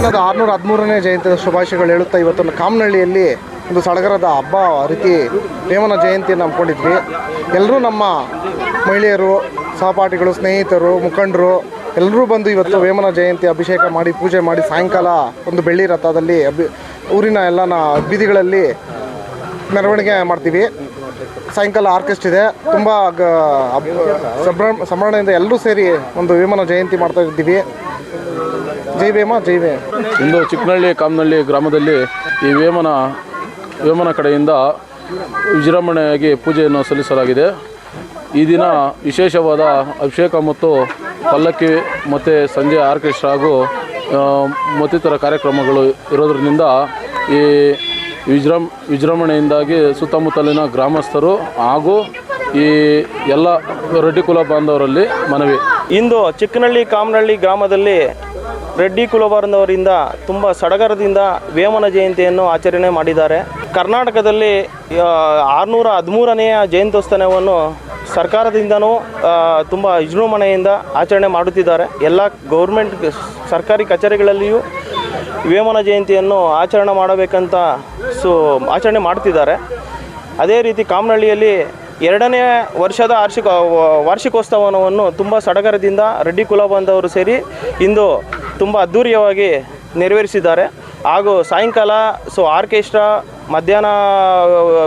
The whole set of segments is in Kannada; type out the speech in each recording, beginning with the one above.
ವೇಮನದ 613ನೇ ಜಯಂತಿಯ ಶುಭಾಶಯಗಳು ಹೇಳುತ್ತಾ ಇವತ್ತು ಕಾಮನಹಳ್ಳಿಯಲ್ಲಿ ಒಂದು ಸಡಗರದ ಹಬ್ಬ ರೀತಿ ವೇಮನ ಜಯಂತಿಯನ್ನು ಹಮ್ಮಿಕೊಂಡಿದ್ವಿ. ಎಲ್ಲರೂ ನಮ್ಮ ಮಹಿಳೆಯರು, ಸಹಪಾಠಿಗಳು, ಸ್ನೇಹಿತರು, ಮುಖಂಡರು ಎಲ್ಲರೂ ಬಂದು ಇವತ್ತು ವೇಮನ ಜಯಂತಿ ಅಭಿಷೇಕ ಮಾಡಿ ಪೂಜೆ ಮಾಡಿ ಸಾಯಂಕಾಲ ಒಂದು ಬೆಳ್ಳಿ ರಥದಲ್ಲಿ ಊರಿನ ಎಲ್ಲ ಬೀದಿಗಳಲ್ಲಿ ಮೆರವಣಿಗೆ ಮಾಡ್ತೀವಿ. ಸಾಯಂಕಾಲ ಆರ್ಕೆಸ್ಟ್ರಾ ಇದೆ. ತುಂಬ ಸಂಭ್ರಮದಿಂದ ಎಲ್ಲರೂ ಸೇರಿ ಒಂದು ವೇಮನ ಜಯಂತಿ ಮಾಡ್ತಾ ಇದ್ದೀವಿ. ಜೈ ವೇಮ, ಜೈ ವೇಮ. ಇಂದು ಚಿಕ್ಕನಹಳ್ಳಿ ಕಾಮನಹಳ್ಳಿ ಗ್ರಾಮದಲ್ಲಿ ಈ ವೇಮನ ಕಡೆಯಿಂದ ವಿಜೃಂಭಣೆಯಾಗಿ ಪೂಜೆಯನ್ನು ಸಲ್ಲಿಸಲಾಗಿದೆ. ಈ ದಿನ ವಿಶೇಷವಾದ ಅಭಿಷೇಕ ಮತ್ತು ಪಲ್ಲಕ್ಕಿ ಮತ್ತು ಸಂಜೆ ಆರ್ಕೆಸ್ಟ್ರಾ ಹಾಗೂ ಮತ್ತಿತರ ಕಾರ್ಯಕ್ರಮಗಳು ಇರೋದ್ರಿಂದ ಈ ವಿಜೃಂಭಣೆಯಿಂದಾಗಿ ಸುತ್ತಮುತ್ತಲಿನ ಗ್ರಾಮಸ್ಥರು ಹಾಗೂ ಈ ಎಲ್ಲ ರೆಡ್ಡಿ ಕುಲ ಬಾಂಧವರಲ್ಲಿ ಮನವಿ. ಇಂದು ಚಿಕ್ಕನಹಳ್ಳಿ ಕಾಮನಹಳ್ಳಿ ಗ್ರಾಮದಲ್ಲಿ ರೆಡ್ಡಿ ಕುಲ ಬಾಂಧವರಿಂದ ತುಂಬ ಸಡಗರದಿಂದ ವೇಮನ ಜಯಂತಿಯನ್ನು ಆಚರಣೆ ಮಾಡಿದ್ದಾರೆ. ಕರ್ನಾಟಕದಲ್ಲಿ 613ನೇಯ ಜಯಂತ್ಯೋತ್ಸವವನ್ನು ಸರ್ಕಾರದಿಂದನೂ ತುಂಬ ವಿಜೃಂಭಣೆಯಿಂದ ಆಚರಣೆ ಮಾಡುತ್ತಿದ್ದಾರೆ. ಎಲ್ಲ ಗೌರ್ಮೆಂಟ್ ಸರ್ಕಾರಿ ಕಚೇರಿಗಳಲ್ಲಿಯೂ ವೇಮನ ಜಯಂತಿಯನ್ನು ಆಚರಣೆ ಮಾಡಬೇಕಂತ ಆಚರಣೆ ಮಾಡ್ತಿದ್ದಾರೆ. ಅದೇ ರೀತಿ ಕಾಮನಹಳ್ಳಿಯಲ್ಲಿ 2ನೇ ವರ್ಷದ ವಾರ್ಷಿಕೋತ್ಸವವನ್ನು ತುಂಬ ಸಡಗರದಿಂದ ರೆಡ್ಡಿ ಕುಲ ಬಾಂಧವರು ಸೇರಿ ಇಂದು ತುಂಬ ಅದ್ಧೂರಿಯವಾಗಿ ನೆರವೇರಿಸಿದ್ದಾರೆ. ಹಾಗೂ ಸಾಯಂಕಾಲ ಆರ್ಕೆಸ್ಟ್ರಾ, ಮಧ್ಯಾಹ್ನ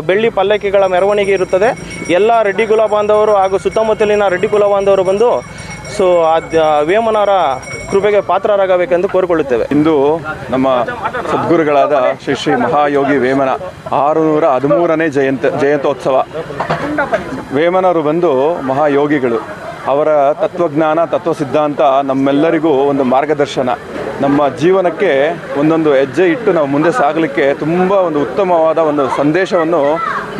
ಬೆಳ್ಳಿ ಪಲ್ಲಕ್ಕಿಗಳ ಮೆರವಣಿಗೆ ಇರುತ್ತದೆ. ಎಲ್ಲ ರೆಡ್ಡಿ ಕುಲ ಬಾಂಧವರು ಹಾಗೂ ಸುತ್ತಮುತ್ತಲಿನ ರೆಡ್ಡಿ ಕುಲ ಬಾಂಧವರು ಬಂದು ವೇಮನರ ಕೃಪೆಗೆ ಪಾತ್ರರಾಗಬೇಕೆಂದು ಕೋರಿಕೊಳ್ಳುತ್ತೇವೆ. ಇಂದು ನಮ್ಮ ಸದ್ಗುರುಗಳಾದ ಶ್ರೀ ಮಹಾಯೋಗಿ ವೇಮನ 613ನೇ ಜಯಂತ್ಯೋತ್ಸವ. ವೇಮನರು ಬಂದು ಮಹಾಯೋಗಿಗಳು. ಅವರ ತತ್ವಜ್ಞಾನ, ತತ್ವ ಸಿದ್ಧಾಂತ ನಮ್ಮೆಲ್ಲರಿಗೂ ಒಂದು ಮಾರ್ಗದರ್ಶನ. ನಮ್ಮ ಜೀವನಕ್ಕೆ ಒಂದೊಂದು ಹೆಜ್ಜೆ ಇಟ್ಟು ನಾವು ಮುಂದೆ ಸಾಗಲಿಕ್ಕೆ ತುಂಬ ಒಂದು ಉತ್ತಮವಾದ ಒಂದು ಸಂದೇಶವನ್ನು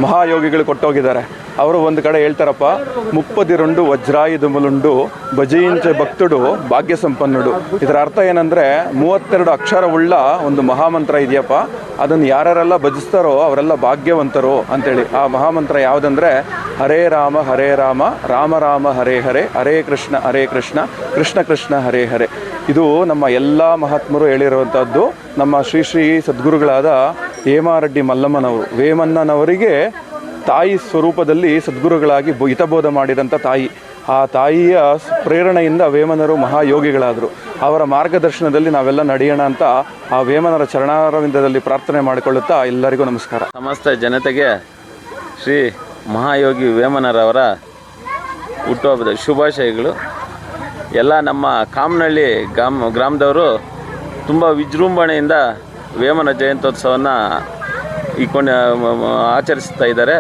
ಮಹಾಯೋಗಿಗಳು ಕೊಟ್ಟೋಗಿದ್ದಾರೆ. ಅವರು ಒಂದು ಕಡೆ ಹೇಳ್ತಾರಪ್ಪ, 32 ವಜ್ರಾಯುಧములుండు ಭಜಿಂಚ ಭಕ್ತುಡು ಭಾಗ್ಯ ಸಂಪನ್ನುಡು. ಇದರ ಅರ್ಥ ಏನಂದರೆ 32 ಅಕ್ಷರವುಳ್ಳ ಒಂದು ಮಹಾಮಂತ್ರ ಇದೆಯಪ್ಪ, ಅದನ್ನು ಯಾರೆಲ್ಲ ಭಜಿಸ್ತಾರೋ ಅವರೆಲ್ಲ ಭಾಗ್ಯವಂತರು ಅಂತೇಳಿ. ಆ ಮಹಾಮಂತ್ರ ಯಾವುದಂದರೆ ಹರೇ ರಾಮ ಹರೇ ರಾಮ, ರಾಮ ರಾಮ ಹರೇ ಹರೇ, ಹರೇ ಕೃಷ್ಣ ಹರೇ ಕೃಷ್ಣ, ಕೃಷ್ಣ ಕೃಷ್ಣ ಹರೇ ಹರೇ. ಇದು ನಮ್ಮ ಎಲ್ಲ ಮಹಾತ್ಮರು ಹೇಳಿರುವಂಥದ್ದು. ನಮ್ಮ ಶ್ರೀ ಸದ್ಗುರುಗಳಾದ ಹೇಮಾರೆಡ್ಡಿ ಮಲ್ಲಮ್ಮನವರು, ವೇಮನ್ನನವರಿಗೆ ತಾಯಿ ಸ್ವರೂಪದಲ್ಲಿ ಸದ್ಗುರುಗಳಾಗಿ ಹಿತಬೋಧ ಮಾಡಿದಂಥ ತಾಯಿ. ಆ ತಾಯಿಯ ಪ್ರೇರಣೆಯಿಂದ ವೇಮನರು ಮಹಾಯೋಗಿಗಳಾದರು. ಅವರ ಮಾರ್ಗದರ್ಶನದಲ್ಲಿ ನಾವೆಲ್ಲ ನಡೆಯೋಣ ಅಂತ ಆ ವೇಮನರ ಚರಣಾರವಿಂದದಲ್ಲಿ ಪ್ರಾರ್ಥನೆ ಮಾಡಿಕೊಳ್ಳುತ್ತಾ ಎಲ್ಲರಿಗೂ ನಮಸ್ಕಾರ. ಸಮಸ್ತ ಜನತೆಗೆ ಶ್ರೀ ಮಹಾಯೋಗಿ ವೇಮನರವರ ಹುಟ್ಟುಹಬ್ಬದ ಶುಭಾಶಯಗಳು. ಎಲ್ಲ ನಮ್ಮ ಕಾಮನಹಳ್ಳಿ ಗ್ರಾಮದವರು ತುಂಬ ವಿಜೃಂಭಣೆಯಿಂದ ವೇಮನ ಜಯಂತ್ಯೋತ್ಸವವನ್ನು ಆಚರಿಸ್ತಾ ಇದ್ದಾರೆ.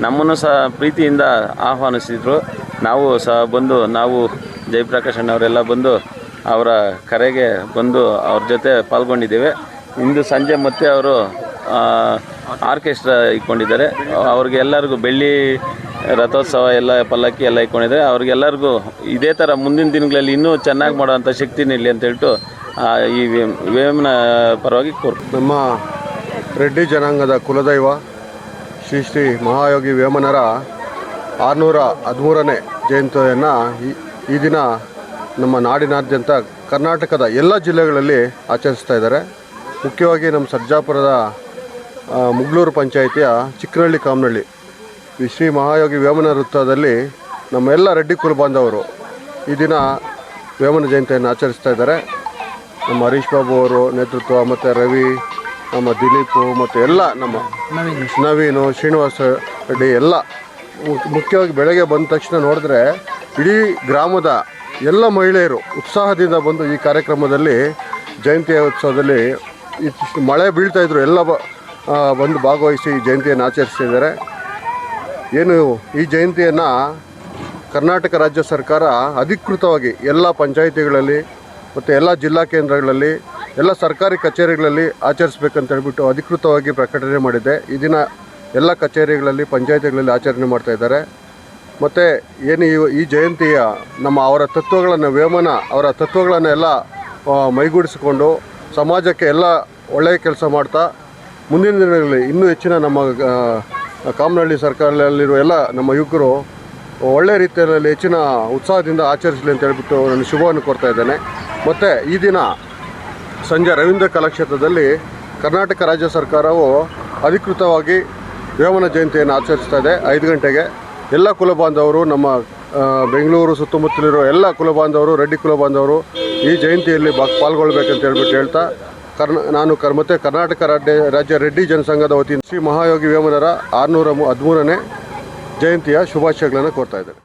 ನಮ್ಮನ್ನು ಸಹ ಪ್ರೀತಿಯಿಂದ ಆಹ್ವಾನಿಸಿದರು. ನಾವು ಸಹ ಬಂದು, ನಾವು ಜಯಪ್ರಕಾಶ್ ಅಣ್ಣವರೆಲ್ಲ ಬಂದು ಅವರ ಕರೆಗೆ ಬಂದು ಅವ್ರ ಜೊತೆ ಪಾಲ್ಗೊಂಡಿದ್ದೇವೆ. ಇಂದು ಸಂಜೆ ಮತ್ತೆ ಅವರು ಆರ್ಕೆಸ್ಟ್ರಾ ಇಟ್ಕೊಂಡಿದ್ದಾರೆ. ಅವ್ರಿಗೆ ಎಲ್ಲರಿಗೂ ಬೆಳ್ಳಿ ರಥೋತ್ಸವ ಎಲ್ಲ ಪಲ್ಲಕ್ಕಿ ಎಲ್ಲ ಇಟ್ಕೊಂಡಿದ್ದಾರೆ. ಅವ್ರಿಗೆಲ್ಲರಿಗೂ ಇದೇ ಥರ ಮುಂದಿನ ದಿನಗಳಲ್ಲಿ ಇನ್ನೂ ಚೆನ್ನಾಗಿ ಮಾಡೋವಂಥ ಶಕ್ತಿ ನೀಡಲಿ ಅಂತ ಹೇಳ್ಬಿಟ್ಟು ಈ ವೇಮನ ಪರವಾಗಿ ನಮ್ಮ ರೆಡ್ಡಿ ಜನಾಂಗದ ಕುಲದೈವ ಶ್ರೀ ಮಹಾಯೋಗಿ ವೇಮನರ 613ನೇ ಜಯಂತಿಯನ್ನು ಈ ದಿನ ನಮ್ಮ ನಾಡಿನಾದ್ಯಂತ ಕರ್ನಾಟಕದ ಎಲ್ಲ ಜಿಲ್ಲೆಗಳಲ್ಲಿ ಆಚರಿಸ್ತಾ ಇದ್ದಾರೆ. ಮುಖ್ಯವಾಗಿ ನಮ್ಮ ಸರ್ಜಾಪುರದ ಮುಗ್ಳೂರು ಪಂಚಾಯಿತಿಯ ಚಿಕ್ಕನಹಳ್ಳಿ ಕಾಮನಹಳ್ಳಿ ಶ್ರೀ ಮಹಾಯೋಗಿ ವೇಮನ ವೃತ್ತದಲ್ಲಿ ನಮ್ಮೆಲ್ಲ ರೆಡ್ಡಿ ಕುಲ ಬಾಂಧವರು ಈ ದಿನ ವೇಮನ ಜಯಂತಿಯನ್ನು ಆಚರಿಸ್ತಾ ಇದ್ದಾರೆ. ನಮ್ಮ ಹರೀಶ್ ಬಾಬು ಅವರು ನೇತೃತ್ವ, ಮತ್ತು ರವಿ, ನಮ್ಮ ದಿಲೀಪು, ಮತ್ತು ಎಲ್ಲ ನಮ್ಮ ನವೀನು, ಶ್ರೀನಿವಾಸ ರೆಡ್ಡಿ ಎಲ್ಲ ಮುಖ್ಯವಾಗಿ ಬೆಳಗ್ಗೆ ಬಂದ ತಕ್ಷಣ ನೋಡಿದ್ರೆ ಇಡೀ ಗ್ರಾಮದ ಎಲ್ಲ ಮಹಿಳೆಯರು ಉತ್ಸಾಹದಿಂದ ಬಂದು ಈ ಕಾರ್ಯಕ್ರಮದಲ್ಲಿ ಜಯಂತಿ ಉತ್ಸವದಲ್ಲಿ ಮಳೆ ಬೀಳ್ತಾಯಿದ್ರು ಎಲ್ಲ ಬಂದು ಭಾಗವಹಿಸಿ ಜಯಂತಿಯನ್ನು ಆಚರಿಸ್ತಿದ್ದಾರೆ. ಏನು ಈ ಜಯಂತಿಯನ್ನು ಕರ್ನಾಟಕ ರಾಜ್ಯ ಸರ್ಕಾರ ಅಧಿಕೃತವಾಗಿ ಎಲ್ಲ ಪಂಚಾಯಿತಿಗಳಲ್ಲಿ ಮತ್ತು ಎಲ್ಲ ಜಿಲ್ಲಾ ಕೇಂದ್ರಗಳಲ್ಲಿ ಎಲ್ಲ ಸರ್ಕಾರಿ ಕಚೇರಿಗಳಲ್ಲಿ ಆಚರಿಸ್ಬೇಕಂತ ಹೇಳ್ಬಿಟ್ಟು ಅಧಿಕೃತವಾಗಿ ಪ್ರಕಟಣೆ ಮಾಡಿದೆ. ಈ ದಿನ ಎಲ್ಲ ಕಚೇರಿಗಳಲ್ಲಿ, ಪಂಚಾಯಿತಿಗಳಲ್ಲಿ ಆಚರಣೆ ಮಾಡ್ತಾಯಿದ್ದಾರೆ. ಮತ್ತು ಏನು ಈ ಜಯಂತಿಯ ಅವರ ತತ್ವಗಳನ್ನು, ವೇಮನ ಅವರ ತತ್ವಗಳನ್ನೆಲ್ಲ ಮೈಗೂಡಿಸಿಕೊಂಡು ಸಮಾಜಕ್ಕೆ ಎಲ್ಲ ಒಳ್ಳೆಯ ಕೆಲಸ ಮಾಡ್ತಾ ಮುಂದಿನ ದಿನಗಳಲ್ಲಿ ಇನ್ನೂ ಹೆಚ್ಚಿನ ನಮ್ಮ ಕಾಮನಹಳ್ಳಿ ಸರ್ಕಾರದಲ್ಲಿರುವ ಎಲ್ಲ ನಮ್ಮ ಯುವಕರು ಒಳ್ಳೆಯ ರೀತಿಯಲ್ಲಿ ಹೆಚ್ಚಿನ ಉತ್ಸಾಹದಿಂದ ಆಚರಿಸಲಿ ಅಂತ ಹೇಳ್ಬಿಟ್ಟು ನಾನು ಶುಭವನ್ನು ಕೋರ್ತಾ ಇದ್ದೇನೆ. ಮತ್ತು ಈ ದಿನ ಸಂಜೆ ರವೀಂದ್ರ ಕಲಾಕ್ಷೇತ್ರದಲ್ಲಿ ಕರ್ನಾಟಕ ರಾಜ್ಯ ಸರ್ಕಾರವು ಅಧಿಕೃತವಾಗಿ ವೇಮನ ಜಯಂತಿಯನ್ನು ಆಚರಿಸ್ತಾ ಇದೆ. 5 ಗಂಟೆಗೆ ಎಲ್ಲ ಕುಲಬಾಂಧವರು, ನಮ್ಮ ಬೆಂಗಳೂರು ಸುತ್ತಮುತ್ತಲಿರೋ ಎಲ್ಲ ಕುಲಬಾಂಧವರು, ರೆಡ್ಡಿ ಕುಲಬಾಂಧವರು ಈ ಜಯಂತಿಯಲ್ಲಿ ಪಾಲ್ಗೊಳ್ಬೇಕಂತ ಹೇಳ್ತಾ ನಾನು ಮತ್ತೆ ಕರ್ನಾಟಕ ರಾಜ್ಯ ರೆಡ್ಡಿ ಜನಸಂಘದ ವತಿಯಿಂದ ಶ್ರೀ ಮಹಾಯೋಗಿ ವೇಮನರ 613ನೇ ಜಯಂತಿಯ ಶುಭಾಶಯಗಳನ್ನು ಕೋರ್ತಾ ಇದ್ದೇನೆ.